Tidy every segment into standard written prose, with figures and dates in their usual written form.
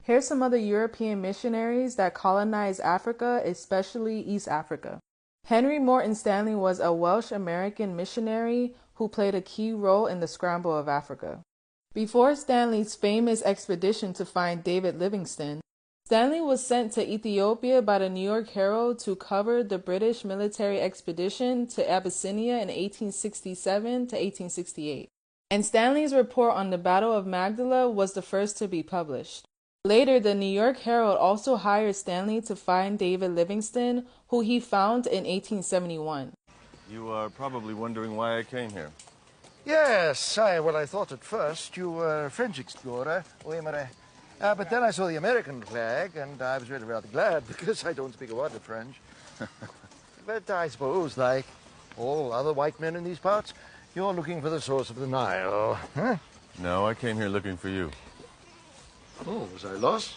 Here's some other European missionaries that colonized Africa, especially East Africa. Henry Morton Stanley was a Welsh-American missionary who played a key role in the Scramble of Africa. Before Stanley's famous expedition to find David Livingstone, Stanley was sent to Ethiopia by the New York Herald to cover the British military expedition to Abyssinia in 1867 to 1868. And Stanley's report on the Battle of Magdala was the first to be published. Later, the New York Herald also hired Stanley to find David Livingstone, who he found in 1871. You are probably wondering why I came here. Yes, I thought at first you were a French explorer, but then I saw the American flag, and I was really rather glad, because I don't speak a word of French. But I suppose, like all other white men in these parts, you're looking for the source of the Nile, huh? No, I came here looking for you. Oh, was I lost?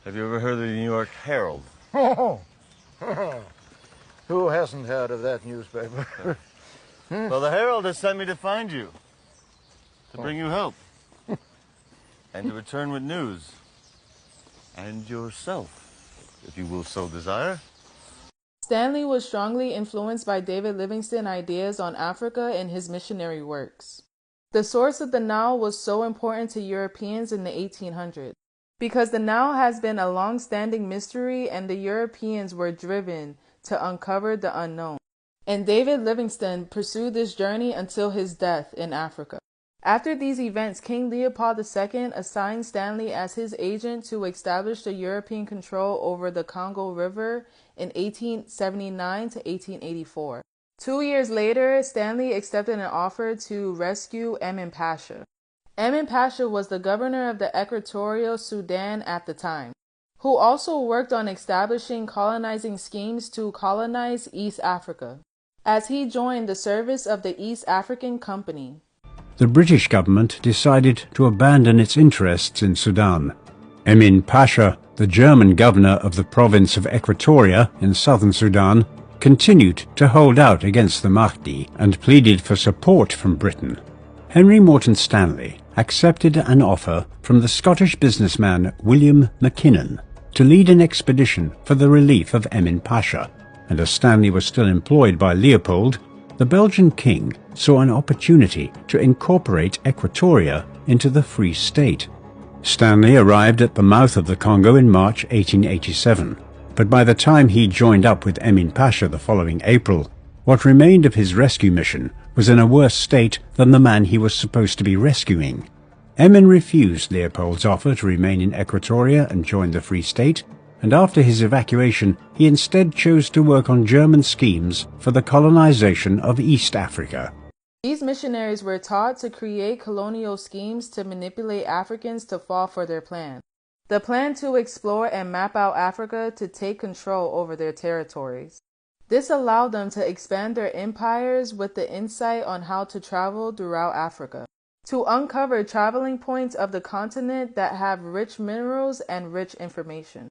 Have you ever heard of the New York Herald? Oh, who hasn't heard of that newspaper? Well, the Herald has sent me to find you, to bring you help, and to return with news, and yourself, if you will so desire. Stanley was strongly influenced by David Livingstone's ideas on Africa in his missionary works. The source of the Nile was so important to Europeans in the 1800s, because the Nile has been a long-standing mystery and the Europeans were driven to uncover the unknown. And David Livingstone pursued this journey until his death in Africa. After these events, King Leopold II assigned Stanley as his agent to establish the European control over the Congo River in 1879 to 1884. 2 years later, Stanley accepted an offer to rescue Emin Pasha. Emin Pasha was the governor of the Equatorial Sudan at the time, who also worked on establishing colonizing schemes to colonize East Africa, as he joined the service of the East African Company. The British government decided to abandon its interests in Sudan. Emin Pasha, the German governor of the province of Equatoria in southern Sudan, continued to hold out against the Mahdi and pleaded for support from Britain. Henry Morton Stanley accepted an offer from the Scottish businessman William Mackinnon to lead an expedition for the relief of Emin Pasha, and as Stanley was still employed by Leopold, the Belgian king saw an opportunity to incorporate Equatoria into the Free State. Stanley arrived at the mouth of the Congo in March 1887. But by the time he joined up with Emin Pasha the following April, what remained of his rescue mission was in a worse state than the man he was supposed to be rescuing. Emin refused Leopold's offer to remain in Equatoria and join the Free State, and after his evacuation he instead chose to work on German schemes for the colonization of East Africa. These missionaries were taught to create colonial schemes to manipulate Africans to fall for their plan. The plan to explore and map out Africa to take control over their territories. This allowed them to expand their empires with the insight on how to travel throughout Africa, to uncover traveling points of the continent that have rich minerals and rich information.